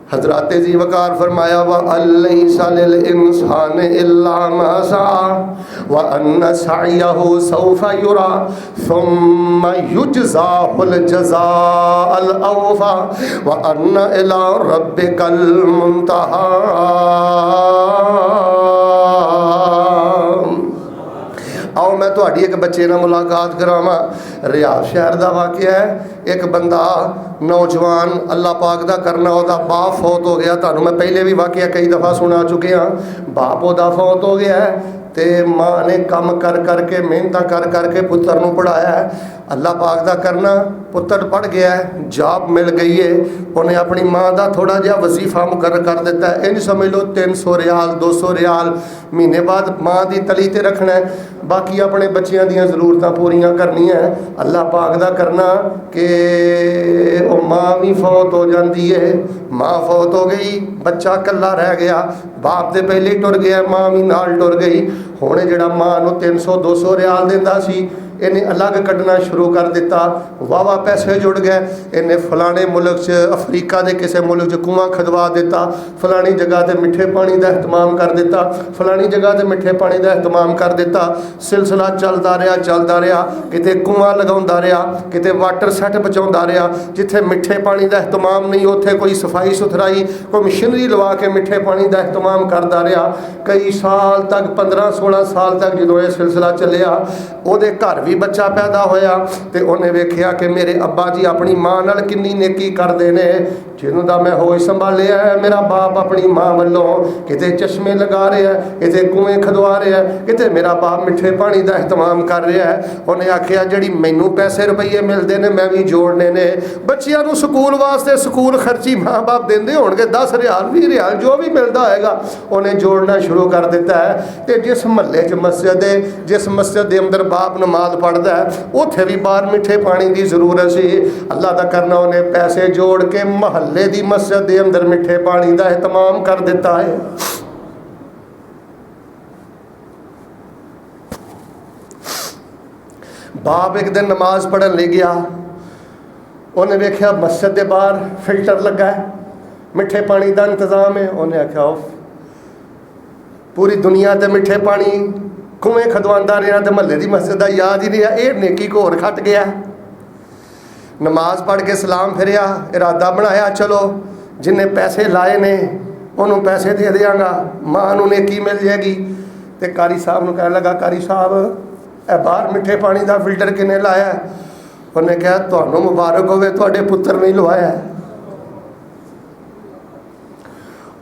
हजरात जी वकार फरमाया व अलैसा लिल इंसान इल्ला मा सा व अन्न सअयहु सौफा युरा सुम्मा युजज़ाहुल जज़ाअल औफा व अन्न इला रब्बिकल मुंतहा। आओ मैं तुहाडी एक बच्चे नाल मुलाकात करावां। रियाद शहर का वाक़या है। एक बंदा नौजवान अल्लाह पाक दा करना, ओदा बाप फौत हो गया। तुहानूं मैं पहले भी वाक़या कई दफ़ा सुना चुके हाँ। बाप ओदा फौत हो गया है ते माँ ने कम कर करके मेहनत कर करके पुत्र नूं पढ़ाया है। अल्लाह पाक दा करना, पुत्र पढ़ गया है, जॉब मिल गई है, उन्हें अपनी माँ का थोड़ा जिहा वजीफा मुकर्रर कर दिता है। इंज समझ लो 300 रियाल 200 रियाल महीने बाद माँ की तली ते रखना है, बाकी अपने बच्चों दी जरूरतां पूरियां करनियां है। अल्लाह पाक दा करना कि वो माँ भी फौत हो जाती है। माँ फौत हो गई, बच्चा कल्ला रह गया, बाप तो पहले ही टुर गया, माँ भी नाल टुर गई। हुण जिहड़ा माँ नूं 300 200 रियाल दिंदा सी, इन्हें अलग कढ़ना शुरू कर दिता। वाह पैसे जुड़ गए। इन्हें फलाने मुल्क च अफ्रीका के किसी मुल्क च कुआं खदवा दिता, फलानी जगह ते मिठे पानी का एहतमाम कर दिता, फलानी जगह ते मिठे पानी का एहतमाम कर दिता। सिलसिला चलता रहा, किते कुआं लगा रहा, किते वाटर सैट पहुँचाता रहा। जिथे मिठे पानी का एहतमाम नहीं, उत्थे कोई सफाई सुथराई, कोई मशीनरी लवा के मिठे पानी का एहतमाम करता रहा। कई साल तक 15-16 साल तक जो यह सिलसिला चलिया, उहदे घर भी बच्चा पैदा होया ते उन्हें वेख्या कि मेरे अब्बा जी अपनी माँ नाल किन्नी नेकी करते हैं। जिन्हों दा मैं होश संभालिया है, मेरा बाप अपनी माँ वालों किते चश्मे लगा रहा है, किते कुएं खदवा रहा है, किते मेरा बाप मिठे पानी का एहतमाम कर रहा है। उन्हें आख्या जिहड़ी मैनू पैसे रुपये मिलते हैं मैं भी जोड़ने ने। बच्चियां नूं स्कूल वास्ते स्कूल खर्ची माँ बाप देंदे होणगे, 10 रियाल 20 रियाल जो भी मिलता होएगा उन्हें जोड़ना शुरू कर दिता है। तो जिस महल्ले च मस्जिद है, जिस मस्जिद के अंदर बाप नमाज पढ़ता है, उत्थे भी बाहर मिठे पानी की जरूरत सी। अल्लाह दा करना उन्हें पैसे जोड़ के महल्ले की मस्जिद के अंदर मिठे पानी का एहतमाम कर दिता है। बाप एक दिन नमाज पढ़न ले गया, उन्हें वेख्या मस्जिद के बाहर फिल्टर लगा है, मिठे पानी का इंतजाम है। उन्हें आख्या पूरी दुनिया ते मिठे पानी कुएं खदवांदा रहा तो महल्ले की मस्जिद का याद ही नहीं है। ये नेकी को होर खट गया। नमाज पढ़ के सलाम फिरिया, इरादा बनाया चलो जिन्हें पैसे लाए ने उन्होंने पैसे दे देंगा, माँ नूं नेकी मिल जाएगी। तो कारी साहब नूं कहन लगा, कारी साहब ए बाहर मिठे पानी का फिल्टर किने लाया? उन्हें कहा तुहानूं मुबारक होवे, तुहाडे पुत्र नहीं लवाया।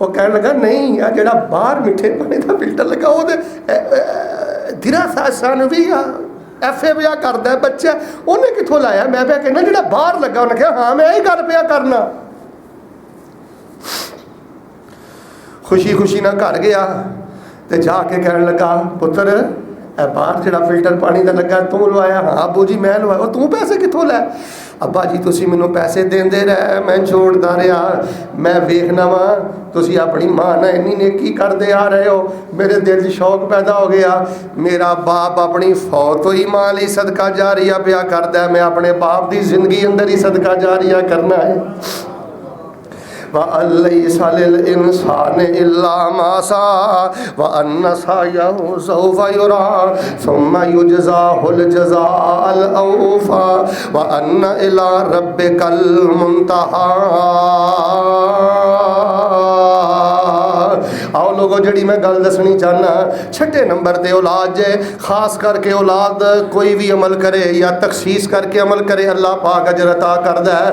वो कहने लगा नहीं, आ जिहड़ा बाहर मिठे पानी का फिल्टर लगा वो धीरा सन भी FA पिया करता बच्चा, उन्हें कितों लाया? मैं पे कहना जिहड़ा बाहर लगा। उन्हें कहा हाँ मैं यही गल पिया करना। खुशी खुशी ना घर गया तो जाके कहने लगा पुत्र ए बाहर जिहड़ा फिल्टर पानी का लगा तू लवाया? हाँ अबू जी मैं लवाया। तू पैसे कितों लै? अब्बा जी तुसी मैनू पैसे देंदे रहे, मैं जोड़दा रहा, मैं वेखना वा तुसी अपनी माँ ने इन्नी नेकी करते आ रहे हो। मेरे दिल च शौक पैदा हो गया, मेरा बाप अपनी फौत हुई माँ लई सदका जारिया पिया करदा है, मैं अपने बाप की जिंदगी अंदर ही सदका जारिया करना है। व अलैसा लिल इंसान इल्ला मा सा व अन्न सअयहु सौफा युरा सुम्मा युजज़ाहुल जज़ाअल औफा व अन्न इला रब्बिकल मुंतहा। आओ लोगों जी मैं गल दसनी चाहना, छठे नंबर ते औलाद जे, खास करके औलाद कोई भी अमल करे या तखसीस करके अमल करे अल्लाह पाक अजर अता करदा है।